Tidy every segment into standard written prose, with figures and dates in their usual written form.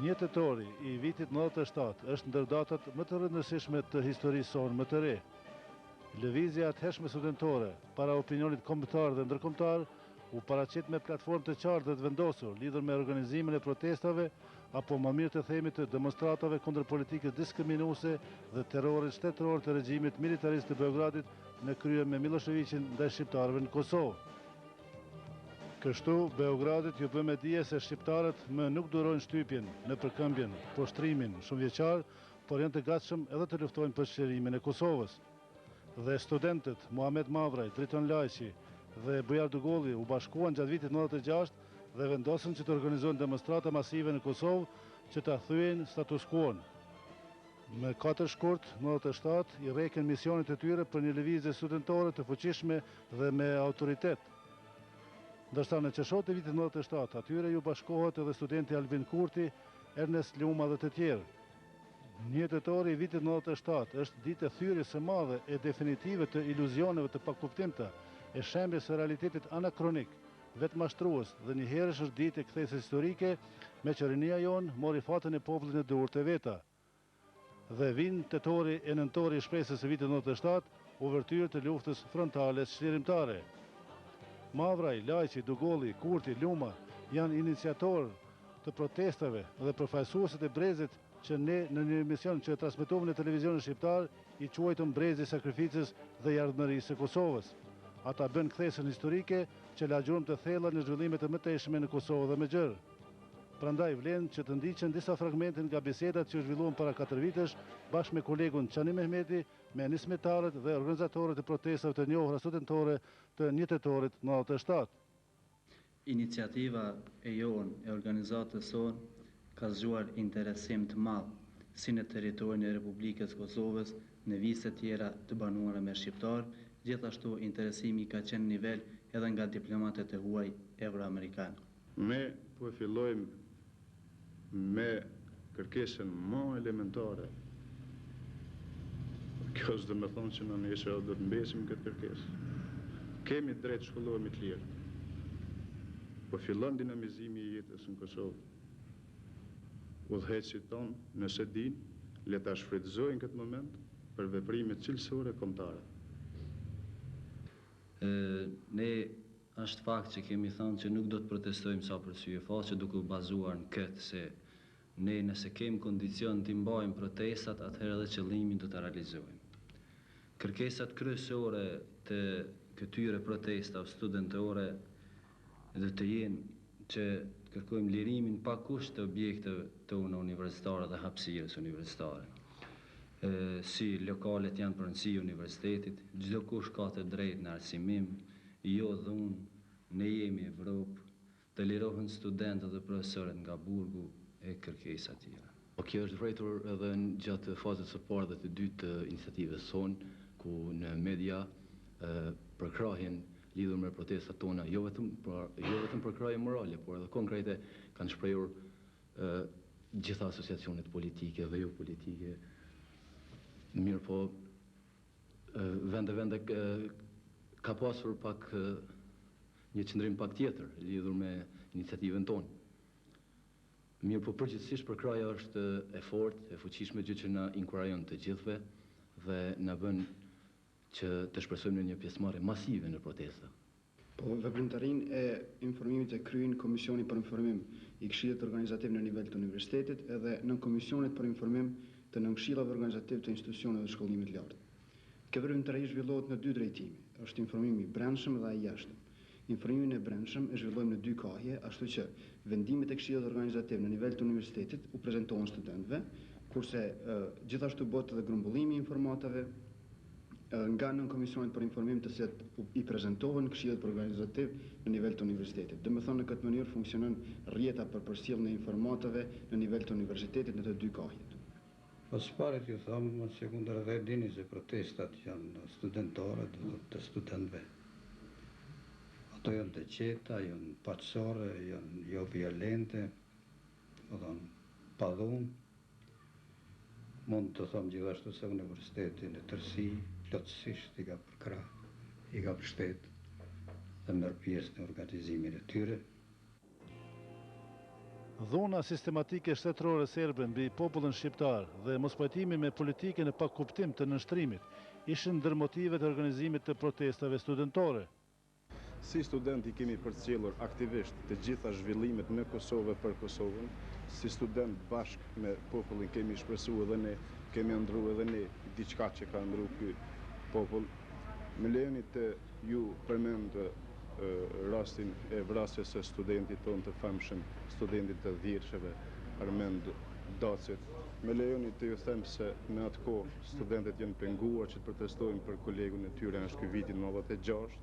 1 tetori i vitit 97 është ndër datat më të rëndësishme të historisë sonë më të re. Lëvizja e hershme studentore para opinionit kombëtar dhe ndërkombëtar u paraqit me platformë të qartë dhe të vendosur lidhur me organizimin e protestave apo më mirë të themi të demonstratave kundër politikës diskriminuese dhe terrorit shtetëror të regjimit militarist të Beogradit në krye me Miloševićin ndaj shqiptarëve në Kosovë. Kështu, Beogradit ju bë me dije se shqiptarët më nuk durojnë shtypjen, në përkëmbjen, poshtrimin shumëvjeçar, por janë të gatshëm edhe të luftojnë për çlirimin e Kosovës. Dhe studentët Muhamet Mavraj, Driton Lajqi dhe Bujar Dugolli u bashkuan gjatë vitit 96 dhe vendosën që të organizojnë demonstrata masive në Kosovë që ta thyejnë status quo-n. Me 4 shkurt, 97, i rreken misionit e tyre për një lëvizje studentore të fuqishme dhe me autoritet. Ndërsa në qershor të vitit 97, atyre ju bashkohet edhe studenti Albin Kurti, Ernest Luma dhe të tjerë. 1 tetor i vitit 97 është ditë e thyrjes së madhe e definitive të iluzioneve të pakuptimta, e shembjes së realitetit anakronik, vetmashtrues dhe njëherësh është ditë e kthesës historike me që rinia jonë mori fatën e popullit në duart e veta. Dhe vin tetori e nëntori i shpresës së vitit 97, uvertyrë të luftës frontale çlirimtare. Mavraj, Lajqi, Dugolli, Kurti, Luma janë iniciatorë të protestave dhe përfaqësuesit e brezit që ne në një emision që transmetuam në televizionin shqiptar i quajtëm brezi i sakrificës dhe jardhmërisë së Kosovës. Ata bën kthesën historike që la gjurmë të thella në zhvillimet e mëtejshme në Kosovë dhe Mexher. Prandaj vlen që të ndiqen disa fragmente nga bisedat që zhvilluan para 4 vitesh bashkë me kolegun Çani Mehmeti, me nismetarët dhe organizatorët e protestave të njohura studentore të 1 tetorit 97. Iniciativa e jonë e organizatës sonë ka zgjuar interesim të madh si në territorin e Republikës Kosovës, në vise tjera të banuara me shqiptar, gjithashtu interesimi ka qenë nivel edhe nga diplomatët e huaj euroamerikan. Ne po fillojmë me kërkesën më elementare. Kjo është dhe me thonë që në nesër do të mbesim këtë kërkesë. Kemi drejt shkollohemi të lirë. Po fillon dinamizimi i jetës në Kosovë. Udhëheqësit tonë, nëse din, le ta shfrytëzojnë këtë moment për veprime cilësore kombëtare. Ne është fakt që kemi thënë që nuk do të protestojmë sa për sy e faqe duke u bazuar në këtë se ne nëse kemi kondicion të mbajmë protestat, atëherë edhe qëllimin do të realizojmë. Kërkesat kryesore të këtyre protestave studentore do të jenë që kërkojmë lirimin pa kusht të objekteve tona universitare dhe hapësirës universitare. Si lokalet janë pronësi universitetit, çdo kush ka të drejtë në arsimim, jo dhunë, ne jemi Evropë, të lirohen studentët dhe profesorët nga burgu e kërkesa tjera. Kjo është vërejtur edhe në gjatë fazës së parë dhe të dytë të iniciativës sonë, ku në media përkrahjen lidhur me protestat tona, jo vetëm përkrahje morale, por edhe konkrete kanë shprehur gjitha asociacionet politike dhe jo politike. Mirë po, vende ka pasur pak një qëndrim pak tjetër lidhur me iniciativën tonë. Mirë po përgjithsisht përkraja është e fortë, e fuqishme, gjë që na inkurajon të gjithëve dhe na bën që të shpresojmë në një pjesëmarrje masive në protesta. Po veprimtarinë e informimit e kryen Komisioni për Informim i Këshillit Organizativ në nivel të universitetit edhe nën Komisionit për Informim të nënkëshillave organizativ të institucioneve të shkollimit të lartë. Kjo veprimtari zhvillohet në 2 drejtime, është informimi i brendshëm dhe ai i jashtëm. Informimin e brendshëm e zhvillojmë në 2 kahje, ashtu që vendimet e Këshillit Organizativ në nivel të universitetit u prezantohen studentëve, kurse gjithashtu bëhet edhe grumbullimi i informatave nga nën Komisionit për Informim të cilat i prezantohen Këshillit Organizativ në nivel të universitetit. Domethënë në këtë mënyrë funksionon rrjeta për përcjelljen e informatave në nivel të universitetit në të 2 kahjet. Po s'paret ju thamë, se kundër dhe dini se protestat janë studentore dhe të studentëve. Ato janë të qeta, janë paqësore, janë jo violente, pa dhunë. Mund të thamë gjithashtu se universiteti në tërësi, plotësisht i ka përkrah, i ka përshtet dhe merr pjesë në organizimin e tyre. Dhuna sistematike shtetërore serbe mbi popullin shqiptar dhe mospajtimi me politikën e pakuptim të nënshtrimit ishin ndër motivet e organizimit të protestave studentore. Si studenti kemi përcjellur aktivisht të gjitha zhvillimet në Kosovë për Kosovën, si student bashkë me popullin kemi shpresuar edhe ne, kemi ndruar edhe ne diçka që ka ndruar ky popull. Më lejoni të ju përmend rastin e vrasjes së studentit tonë të famshëm, studentit të Dhirsheve, Armend Dacit. Me lejoni të ju them se në atë kohë studentët janë penguar që të protestojnë për kolegun e tyre, është ky viti 96.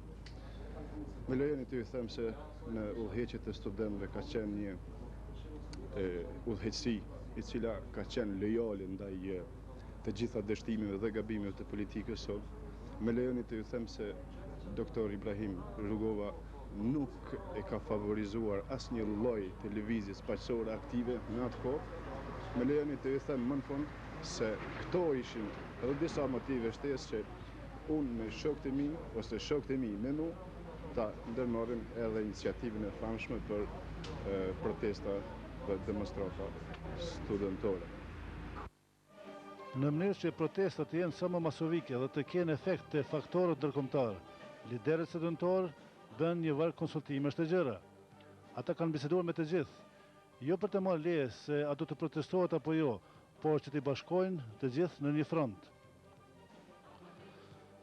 Me lejoni të ju them se në udhëheqjet e studentëve ka qenë një udhëheqësi e cila ka qenë lojale ndaj të gjitha dështimeve dhe gabimeve të politikës sonë. Me lejoni të ju them se Doktor Ibrahim Rugova nuk e ka favorizuar asnjë lloj televizjes paqësore aktive në atë kohë. Me lejoni të ju them më në fund se këto ishin edhe disa motive shtesë që unë me shokët e mi, ose shokët e mi me mu, ta ndërmarrim edhe iniciativën e famshme për protesta dhe demonstrata studentore. Në mënyrë që protestat të jenë sa më masovike dhe të kenë efekt të faktorët ndërkombëtar, liderët studentorë bën një varg konsultimesh të gjëra. Ata kanë biseduar me të gjithë, jo për të marrë leje se a do të protestohet apo jo, por që t'i bashkojnë të gjithë në një front.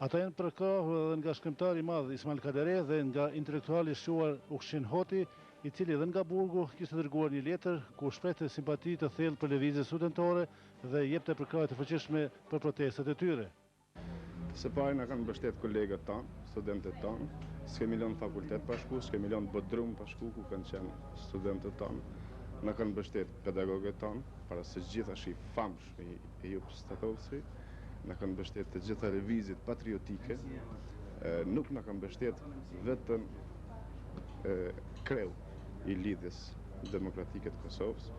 Ata janë përkrahur edhe nga shkrimtari i madh Ismail Kadare dhe nga intelektuali shquar Ukshin Hoti, i cili edhe nga Burgu kishte dërguar një letër ku shprehte simpati të thellë për lëvizjen studentore dhe jepte përkrahje të fuqishme për protestat e tyre. Së pari na kanë mbështet kolegët tanë, studentët tanë, s'kemi lënë fakultet pa shku, s'kemi lënë bodrum pa shku ku kanë qenë studentët tanë. Na kanë mbështet pedagogët tanë, para së gjithash i famshëm i Jup Statovci, na kanë mbështet të gjitha lëvizjet patriotike, nuk na kanë mbështet vetëm kreu i lidhjes demokratike të Kosovës.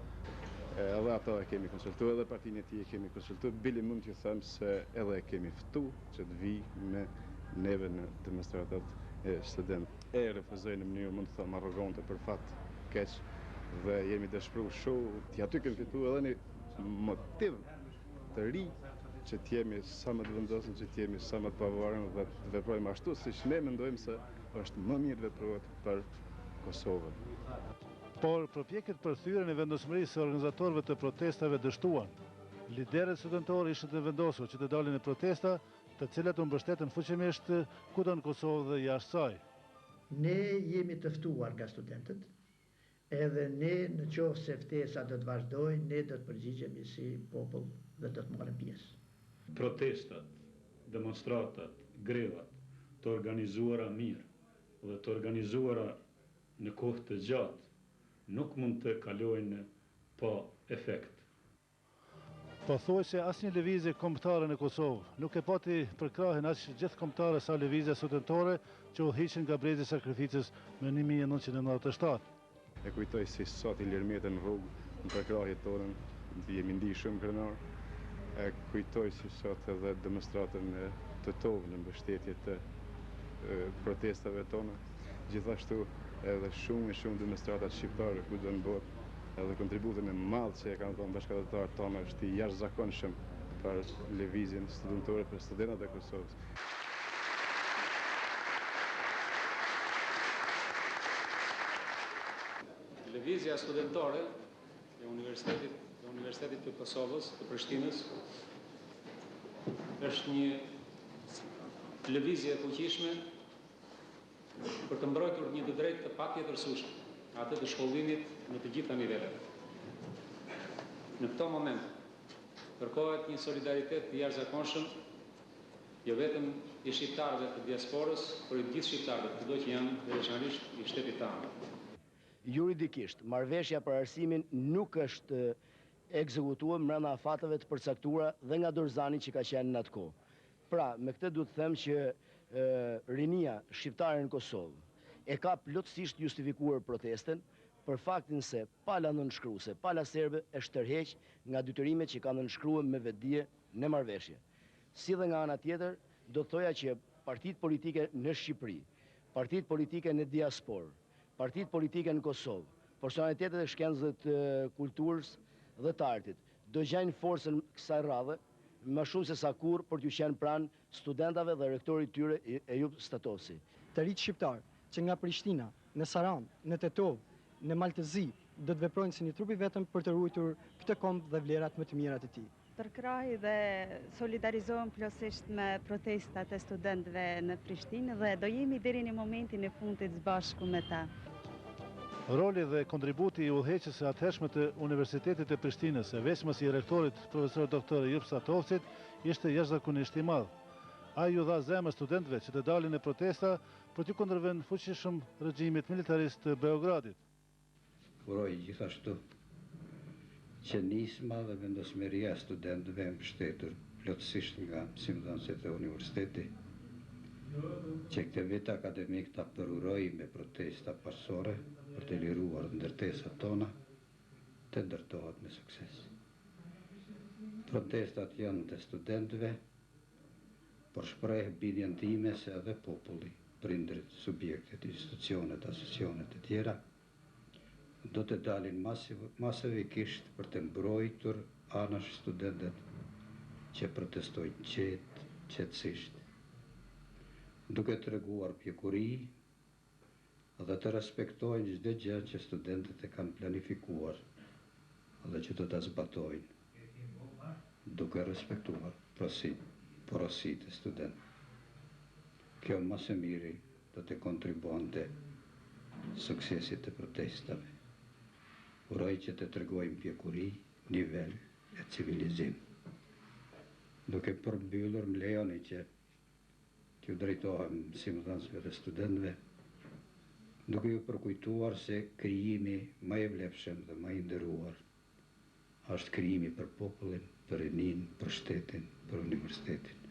Edhe ato e kemi konsultuar, edhe partinë e tij e kemi konsultuar. Bili mund t'ju them se edhe e kemi ftu që të vi me neve në demonstratat e studentë. E refuzoi në mënyrë mund të them arrogante për fat keq dhe jemi dëshpëruar shumë. Aty kemi fituar edhe një motiv të ri që t'jemi sa më të vendosur, që t'jemi sa më të pavarur dhe të veprojmë ashtu siç ne mendojmë se është më mirë veprohet për Kosovën. Por përpjekjet për thyrjen e vendosmërisë së organizatorëve të protestave dështuan. Liderët studentorë ishin të vendosur që të dalin në protesta, të cilat u mbështetën fuqimisht kudo në Kosovë dhe jashtë saj. Ne jemi të ftuar nga studentët, edhe ne në qoftë se ftesa do të vazhdojnë, ne do të përgjigjemi si popull dhe do të marrim pjesë. Protestat, demonstratat, grevat të organizuara mirë dhe të organizuara në kohë të gjatë nuk mund të kalojnë pa efekt. Pothuajse asnjë lëvizje kombëtare në Kosovë nuk e pati përkrahjen aq gjithkombëtare sa lëvizja studentore që udhëhiqen nga brezi i sakrificës në 1997. E kujtoj si sot i lirmete në rrugë, në përkrahje tonën, jemi ndi shumë krenar. E kujtoj si sot edhe demonstratën të tovë në mbështetje të protestave tona. Gjithashtu edhe shumë demonstratat shqiptare ku do në botë, edhe kontributin e madh që e kanë dhënë bashkëdhëtarët tonë është i jashtëzakonshëm për lëvizjen studentore, për studentët e Kosovës. Lëvizja studentore e Universitetit të Kosovës, të Prishtinës, është një lëvizje e fuqishme për të mbrojtur një të drejtë të patjetërsueshme, atë të shkollimit në të gjitha nivelet. Në këto moment, kërkohet një solidaritet të jashtëzakonshëm, jo vetëm i shqiptarëve të diasporës, por i gjithë shqiptarëve, kudo që janë dhe veçanërisht i shtetit tanë. Juridikisht, marrëveshja për arsimin nuk është ekzekutuar brenda afateve të përcaktuara dhe nga Dorzani që ka qenë në atë kohë. Pra, me këtë duhet të them që rinia shqiptare në Kosovë e ka plotësisht justifikuar protesten për faktin se pala nënshkruese, pala serbe e shtërheq nga detyrimet që kanë nënshkruar me vetdije në marrëveshje. Si dhe nga ana tjetër, do të thoja që partitë politike në Shqipëri, partitë politike në diasporë, partitë politike në Kosovë, personalitetet e shkencës të kulturës dhe të artit do gjejnë forcën kësaj radhe më shumë se sa kur për t'ju qenë pranë studentave dhe rektorit tyre Ejub Statovsi. Të rinjtë shqiptar që nga Prishtina, në Saran, në Tetov, në Maltëzi, do të veprojnë si një trup i vetëm për të ruajtur këtë kombë dhe vlerat më të mira të tij. Përkraj dhe solidarizohem plotësisht me protestat e studentëve në Prishtinë dhe do jemi deri në momentin e fundit së bashku me ta. Roli dhe kontributi i udhëheqës së atëhershme të Universitetit të Prishtinës, e veçmës i rektorit profesor doktor Ejub Statovsit, ishte jashtëzakonisht i madh. Ai ju dha zemër studentëve që të dalin në protesta për t'u kundërvënë fuqishëm regjimit militarist të Beogradit. Uroj gjithashtu që nisma dhe vendosmëria e studentëve e mbështetur plotësisht nga mësimdhënësit e universiteti, që këtë vit akademik ta përuroj me protesta pasore për të liruar ndërtesat tona, të ndërtohet me sukses. Protestat janë të studentëve, por shpreh bindjen time se edhe populli, prindrit, subjektet, institucionet, asocionet e tjera, do të dalin masavikisht për të mbrojtur anash studentet që protestojnë qetësisht, duke treguar pjekuri dhe të respektojnë çdo gjë që studentët e kanë planifikuar dhe që do ta zbatojnë, duke respektuar porositë e studentëve. Kjo më së miri do të kontribuonte suksesit të protestave. Uroj që të tregojmë pjekuri, nivel e civilizim. Duke përmbyllur, më lejoni që t'ju drejtohem mësimdhënësve dhe studentëve, duke ju përkujtuar se krijimi më i vlefshëm dhe më i nderuar është krijimi për popullin, për rinin, për shtetin, për universitetin.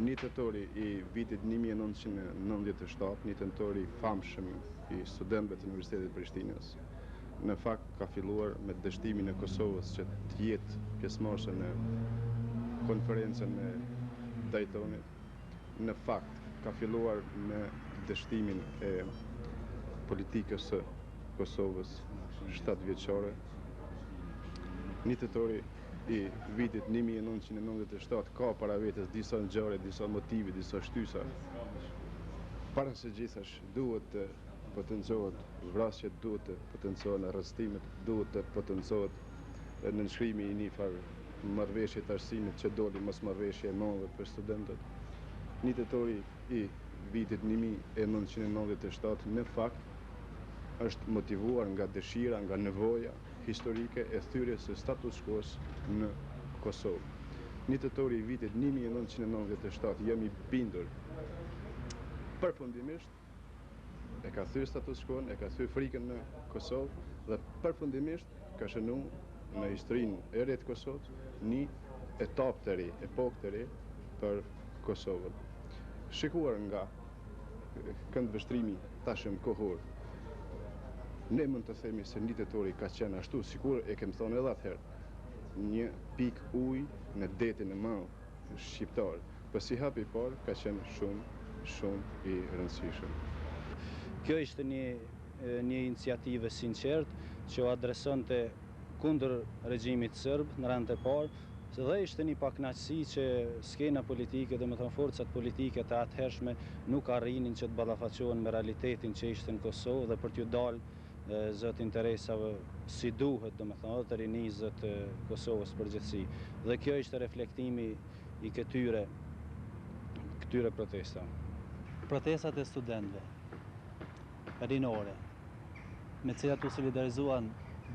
Një tetori i vitit 1997, një tetori famshëm i studentëve të Universitetit Prishtinës, në fakt ka filluar me dështimin e Kosovës që të jetë pjesëmarrëse në konferencën e Daytonit. Në fakt ka filluar me dështimin e politikës së Kosovës 7 vjeçare. 1 tetori i vitit 1997 ka para vetes disa ngjarje, disa motive, disa shtysa. Para se gjithash duhet të potencohet vrasjet, duhet të potencohen arrestimet, duhet të potencohet nënshkrimi i një farë marrëveshje të arsimit që doli mos marrëveshje e madhe për studentët. 1 tetori i vitit 1997 në fakt është motivuar nga dëshira, nga nevoja historike e thyrjes së status quo-s në Kosovë. 1 tetori i vitit 1997 jam i bindur përfundimisht e ka thyrë status quo-n, e ka thyrë frikën në Kosovë dhe përfundimisht ka shënu në historinë e re të Kosovës një etapë të re, epokë të re për Kosovën. Shikuar nga këndvështrimi tashëm kohor, ne mund të themi se 1 tetori ka qenë ashtu, sikur e kem thonë edhe atëherë, një pikë ujë në detin e madh shqiptar. Po si hapi i parë ka qenë shumë i rëndësishëm. Kjo ishte një iniciativë sinqert që adresonte kundër regjimit sërb në rand të parë, dhe ishte një pakënaqësi që skena politike, dhe me thënë forcat politike të atëhershme nuk arrinin që të ballafaqohen me realitetin që ishte në Kosovë dhe për t'ju dalë zot interesave si duhet, dhe me thënë të rinizë të Kosovës përgjithësi. Dhe kjo ishte reflektimi i këtyre protestave. Protestat e studentëve rinore, me cilat u solidarizuan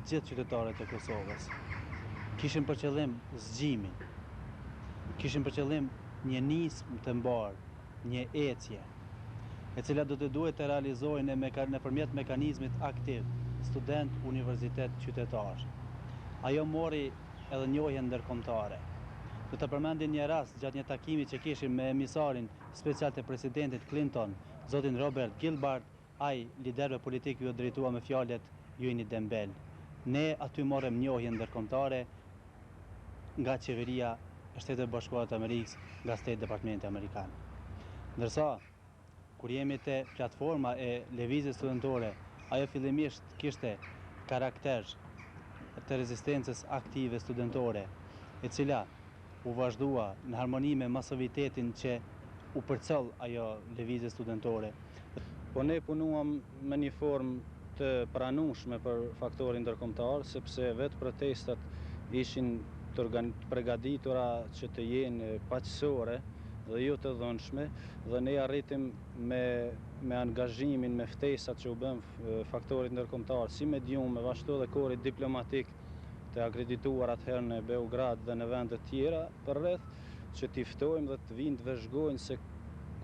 gjithë qytetarët e Kosovës, kishin për qëllim zgjimin, kishin për qëllim një nismë të mbarë, një ecje, e cila do të duhet të realizojnë nëpërmjet mekanizmit aktiv, student, universitet, qytetar. Ajo mori edhe njohjen ndërkombëtare. Do të përmendin një rast gjatë një takimi që kishim me emisarin special të presidentit Clinton, zotin Robert Gilbert, ai liderëve politikë ju drejtua me fjalët ju jeni dembel. Ne aty morëm njohjen ndërkombëtare nga qeveria e Shtetit Bashkuar të Amerikës, nga State Department Amerikan. Ndërsa, kur jemi te platforma e lëvizjes studentore, ajo fillimisht kishte karakter të rezistencës aktive studentore, e cila u vazhdua në harmoni me masovitetin që u përcëll ajo lëvizje studentore. Po ne punuam me një formë të pranueshme për faktorin ndërkombëtar, sepse vetë protestat ishin të përgatitura që të jenë paqësore dhe jo të dhunshme, dhe ne arritim me angazhimin, me ftesat që u bën faktorit ndërkombëtar, si medium, me ashtu edhe korit diplomatik të akredituar atëherë në Beograd dhe në vende tjera përreth, që t'i ftojmë dhe të vinë të vëzhgojnë se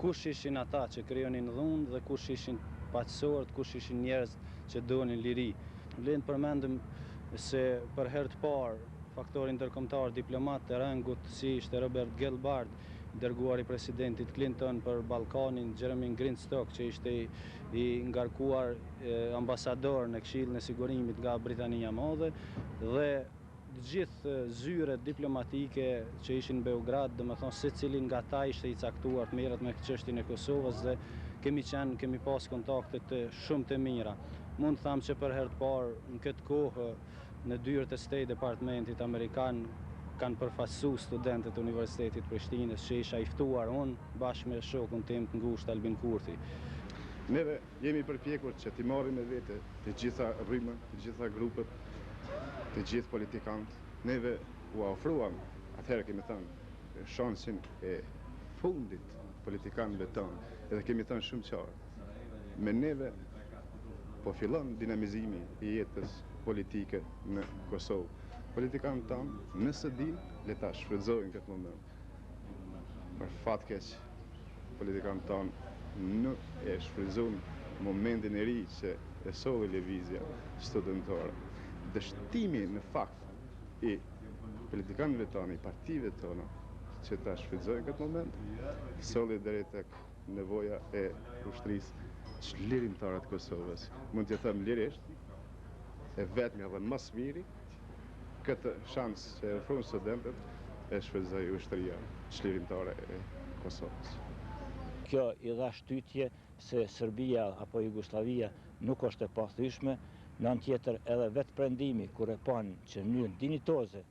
kush ishin ata që krijonin dhunë dhe kush ishin paqësorët, kush ishin njerëz që donin liri. Vlen përmendim se për herë të parë faktori ndërkombëtar diplomat të rangut si ishte Robert Gilbert, dërguar i presidentit Clinton për Ballkanin, Jeremy Greenstock, që ishte i ngarkuar ambasador në Këshillin e Sigurimit nga Britania e Madhe, dhe gjithë zyret diplomatike që ishin në Beograd, domethënë secilin nga ata ishte i caktuar të merret me çështjen e Kosovës dhe kemi pas kontakte të shumë të mira. Mund të them që për herë të parë në këtë kohë në dyert e State Departmentit Amerikan kanë përfaqësuar studentët e Universitetit Prishtinës, që isha i ftuar unë bashkë me shokun tim të ngushtë Albin Kurthi. Neve jemi përpjekur që t'i marrim me vete të gjitha rrymën, të gjitha grupet, të gjithë politikanët. Neve u ofruam, atëherë kemi thënë, shansin e fundit politikanëve tonë, edhe kemi thënë shumë qartë. Me neve po fillon dinamizimi i jetës politike në Kosovë. Politikanët tanë, nëse din, le ta shfrytëzojnë këtë moment. Për fat keq, politikanët tanë nuk e shfrytëzojnë momentin e ri që e solli lëvizja studentore. Dështimi në fakt i politikanëve tanë, i partive tona, që ta shfrytëzojnë këtë moment, solli deri tek nevoja e ushtrisë çlirimtare të Kosovës. Mund t'ja them lirisht, e vetmi dhe më së miri, këtë shans që e ofron studentët e shfrytëzoi ushtria çlirimtare e Kosovës. Kjo i dha shtytje se Serbia apo Jugoslavia nuk është e pathyeshme, Në anë tjetër edhe vetë prendimi, kur e panë që në mënyrë dinitoze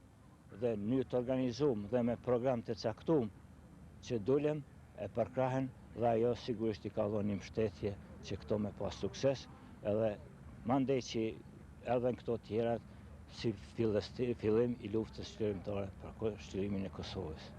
dhe në mënyrë të organizuar dhe me program të caktuar që dolem, e përkrahen dhe ajo sigurisht i ka dhënë një mbështetje që këto me pas sukses, edhe mandej që edhe në këto tjerat si fillim i luftës shërimtare për shërimin e Kosovës.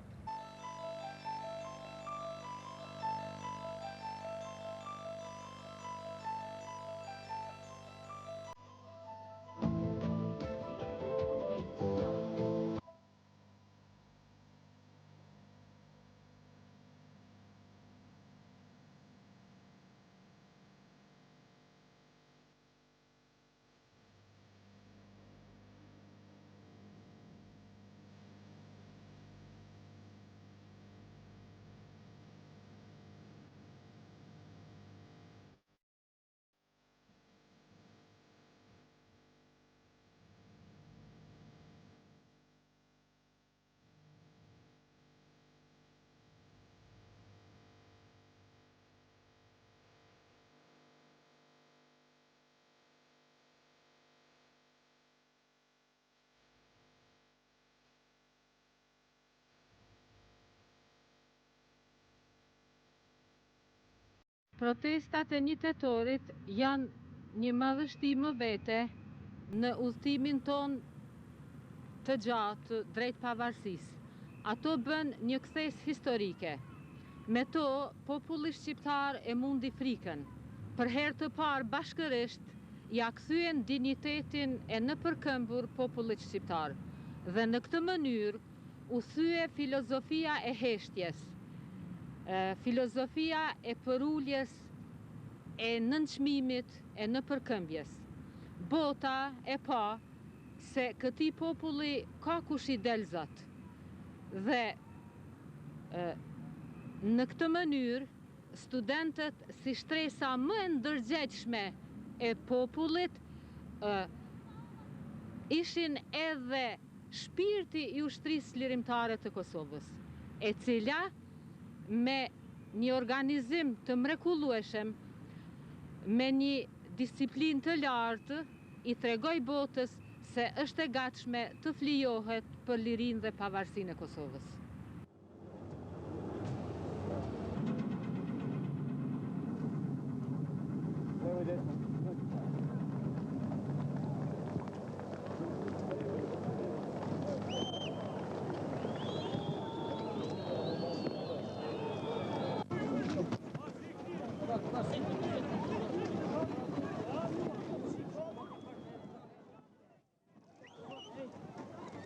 Protestat e 1 tetorit janë një madhështi më vete në udhëtimin ton të gjatë drejt pavarësisë. Ato bën një kthes historike. Me to, populli shqiptar e mundi frikën. Për herë të parë bashkërisht, ja kthyen dinitetin e nëpërkëmbur popullit shqiptar. Dhe në këtë mënyrë, u thye filozofia e heshtjes, filozofia e përuljes, e nënçmimit, e nëpërkëmbjes. Bota e pa se këtij populli ka kush i del Zot. Dhe në këtë mënyrë, studentët si shtresa më e ndërgjegjshme e popullit ishin edhe shpirti i ushtrisë lirimtare të Kosovës, e cila me një organizim të mrekullueshëm, me një disiplinë të lartë, i tregoi botës se është e gatshme të flijohet për lirinë dhe pavarësinë e Kosovës.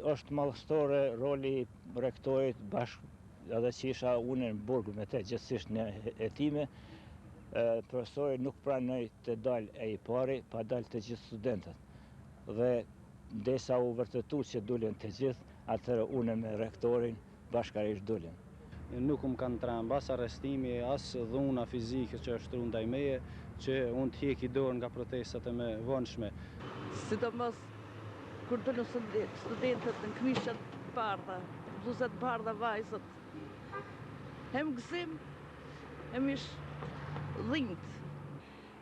Është madhështore roli rektorit bashkë edhe që isha unë në burg me te gjithësisht në hetime, profesori nuk pranoi të dalë e i pari, pa dalë të gjithë studentët. Dhe ndesa u vërtetu që dulin të gjithë, atëherë unë me rektorin bashkarisht dulin. Nuk më kanë tram, bas arrestimi, as dhuna fizike që është ndaj meje, që unë të hjeki dorë nga protestat e me vonshme. Sidomos kur dolën studentët në këmishët bardha, bluzat bardha vajzët, hem gëzim, hem ish dhimt.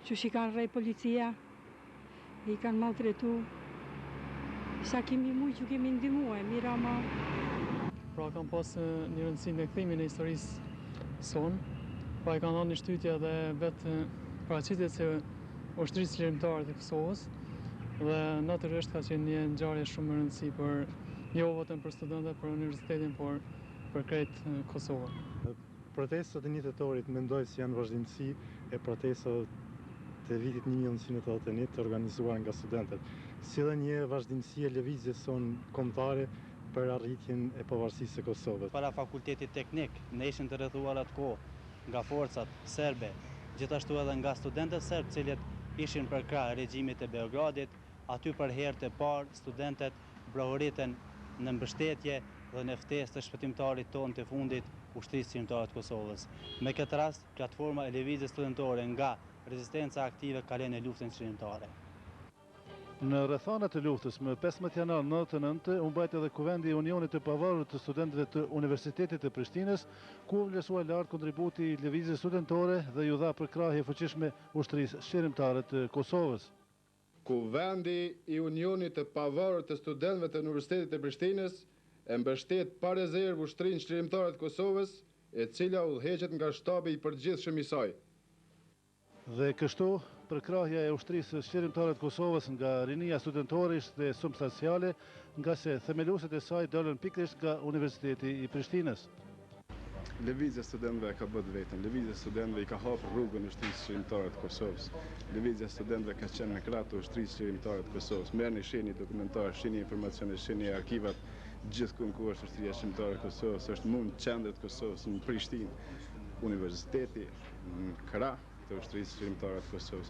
Që i kanë rrej policia, i kanë maltretu, sa kemi mujë që kemi ndihmuar, mira ma. Pra kam pas një rëndësi në kthimin e historisë sonë, pa i kanë dhënë një shtytje dhe vetë paraqitjet se ushtrisë lirimtare të Kosovës, dhe natyrisht ka qenë një ngjarje shumë e rëndësi për jo vetëm për studentët, për universitetin, por për krejt Kosovën. Protestat e 1 tetorit mendoj se janë vazhdimsi e protestave të vitit 1981 të organizuar nga studentët, si dhe një vazhdimsi e lëvizjes sonë kombëtare për arritjen e pavarësisë së Kosovës. Para fakultetit teknik, ne ishim të rrethuar atë kohë nga forcat serbe, gjithashtu edhe nga studentët serb, cilët ishin përkrah regjimit të Beogradit. Aty për herë të parë studentët brohoritën në mbështetje dhe në ftesë të shpëtimtarit tonë të fundit, ushtrisë lirimtare të Kosovës. Me këtë rast, platforma e lëvizjes studentore nga rezistenca aktive ka lënë luftën shërimtare. Në rrethanat e luftës më 15 janar 99 u mbajt edhe Kuvendi i Unionit të Pavarur të Studentëve të Universitetit të Prishtinës, ku u vlerësua lart kontributi i lëvizjes studentore dhe ju dha përkrahje fuqishme ushtrisë shërimtare të Kosovës. ku vendi i Unionit të Pavarur të Studentëve të Universitetit të Prishtinës e mbështet pa rezervë Ushtrinë Çlirimtare të Kosovës, e cila udhëheqet nga shtabi i përgjithshëm i saj. Dhe kështu, përkrahja e ushtrisë çlirimtare të Kosovës nga rinia studentore ishte substanciale, nga se themeluesit e saj dolën pikërisht nga Universiteti i Prishtinës. Lëvizja studentëve ka bërë vetën, lëvizja studentëve i ka hapur rrugën e ushtrisë çlirimtare të Kosovës. Lëvizja studentëve ka qenë në krah të ushtrisë çlirimtare të Kosovës. Merrni shihni dokumentar, shihni informacione, shihni arkivat, gjithkund ku është ushtria çlirimtare e Kosovës, është mund qendër të Kosovës në Prishtinë, universiteti në krah të ushtrisë çlirimtare të Kosovës.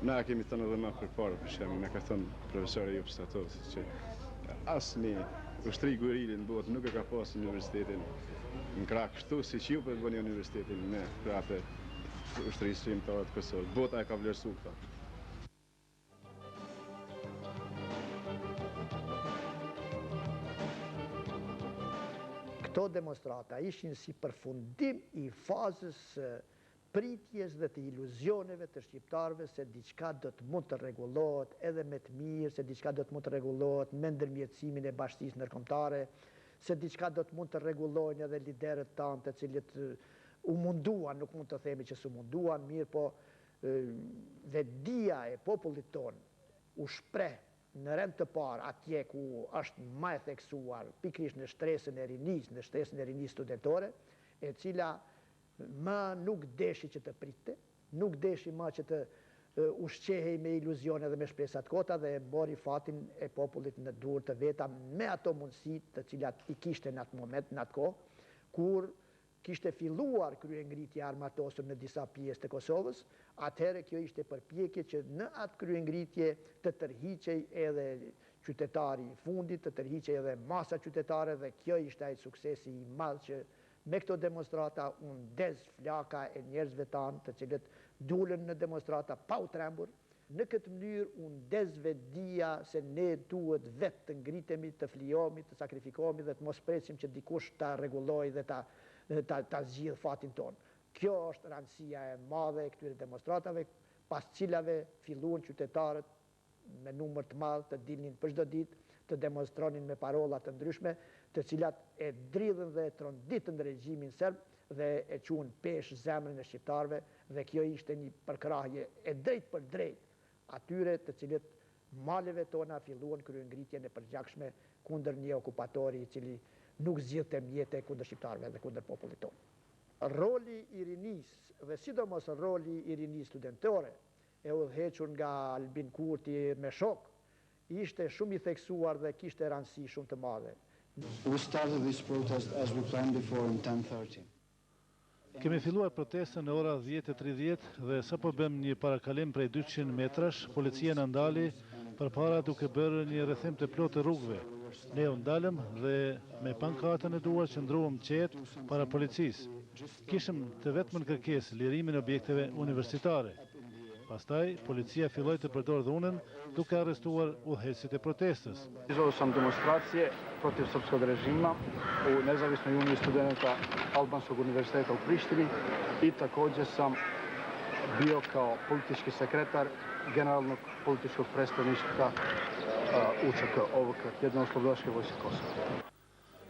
Na kemi thënë edhe më përpara, për shembull, na ka thënë profesori Jop Statos që asnjë ushtri guerrili në botë nuk e ka pasur universitetin në krah kështu siç ju po e bëni universitetin me krah të ushtrisë çlirimtare të Kosovës. Bota e ka vlerësuar këtë. Këto demonstrata ishin si përfundim i fazës pritjes dhe të iluzioneve të shqiptarëve se diçka do të mund të rregullohet edhe me të mirë, se diçka do të mund të rregullohet me ndërmjetësimin e bashkisë ndërkombëtare, se diçka do të mund të rregullohen edhe liderët tanë të cilët u munduan, nuk mund të themi që s'u munduan, mirë po dhe dia e popullit tonë u shpreh në rend të parë atje ku është më e theksuar pikërisht në shtresën e rinisë studentore, e cila më nuk deshi që të pritte, nuk deshi më që të ushqehej me iluzione dhe me shpresat kota dhe e bori fatin e popullit në dur të veta me ato mundësi të cilat i kishte në atë moment, në atë kohë, kur kishte filluar kryengritja armatosur në disa pjesë të Kosovës, atëherë kjo ishte përpjekje që në atë kryengritje të tërhiqej edhe qytetari i fundit, të tërhiqej edhe masa qytetare dhe kjo ishte ai suksesi i madh që me këto demonstrata unë dez flaka e njerëzve tanë të cilët dulën në demonstrata pa u trembur. Në këtë mënyrë unë dez vedia se ne duhet vetë të ngritemi, të flijomi, të sakrifikomi dhe të mos presim që dikush ta rregullojë dhe ta zgjidh fatin tonë. Kjo është rëndësia e madhe e këtyre demonstratave, pas cilave filluan qytetarët me numër të madh të dilnin për çdo ditë, të demonstronin me parolla të ndryshme, të cilat e dridhen dhe e tronditën regjimin serb dhe e quhen pesh zemrën e shqiptarëve, dhe kjo ishte një përkrahje e drejt për drejt atyre të cilët maleve tona filluan kryengritjen e përgjakshme kundër një okupatori i cili nuk zgjidhte mjete kundër shqiptarëve dhe kundër popullit tonë. Roli i rinisë dhe sidomos roli i rinisë studentore e udhëhequr nga Albin Kurti me shok ishte shumë i theksuar dhe kishte rëndësi shumë të madhe. We started this protest as we planned before in 10:30. Kemi filluar protestën në ora 10:30 dhe sapo bëm një parakalim prej 200 metrash, policia na ndali përpara duke bërë një rrethim të plotë të rrugëve. Ne u ndalëm dhe me pankartën e duar qëndruam qetë para policisë. Kishim të vetmën kërkesë lirimin e objekteve universitare. Pastaj, policia filloi të përdorë dhunën duke arrestuar udhëheqësit e protestës. Organizovao sam demonstracije protiv srpskog režima u nezavisnoj uniji studenata Albanskog univerziteta u Prištini i također sam bio kao politički sekretar generalnog političkog predstavništva UČK, OVK, Jednooslobodilačke vojske Kosova.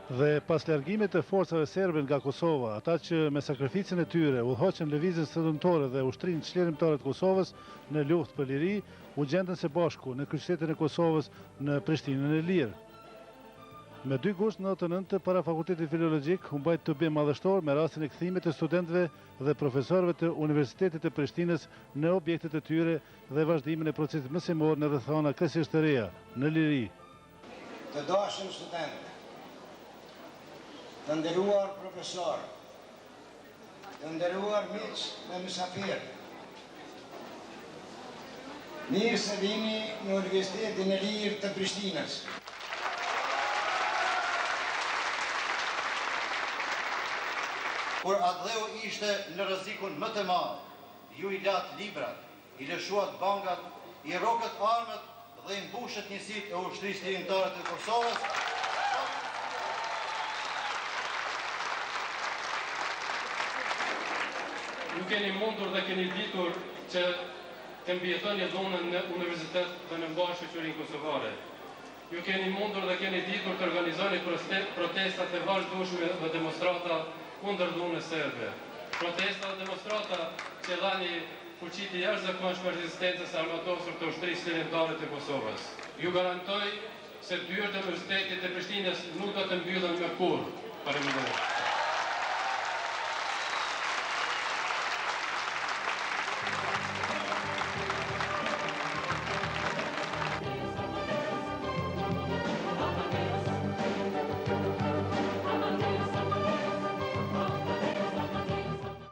Dhe pas largimit të forcave serbe nga Kosova, ata që me sakrificën e tyre udhëhoqën lëvizjen studentore dhe ushtrinë çlirimtare të Kosovës në luftë për liri, u gjendën së bashku në kryeqytetin e Kosovës në Prishtinën e Lirë. Me 2 gusht 99 para Fakultetit Filologjik u mbajt tubim madhështor me rastin e kthimit të studentëve dhe profesorëve të Universitetit të Prishtinës në objektet e tyre dhe vazhdimin e procesit mësimor në rrethana kryesisht të reja në liri. Të dashur studentë, të nderuar profesor, të nderuar miq dhe mysafirë, mirë se vini në Universitetin e Lirë të Prishtinës. Por Adheu ishte në rrezikun më të madh, ju i lat librat, i lëshuat bankat, i rrokët armët dhe i mbushet njësitë e ushtrisë çlirimtare të Kosovës. Ju keni mundur dhe keni ditur që të mbijetoni dhunën në universitet dhe në mbarë shoqërinë kosovare. Ju keni mundur dhe keni ditur të organizoni protestat e vazhdueshme dhe demonstrata kundër dhunës serbe. Protesta dhe demonstrata që dhani fuqi të jashtëzakonshme rezistencës armatosur të ushtrisë lirëtare të Kosovës. Ju garantoj se dyert e universitetit të Prishtinës nuk do të mbyllen më kurrë. Faleminderit.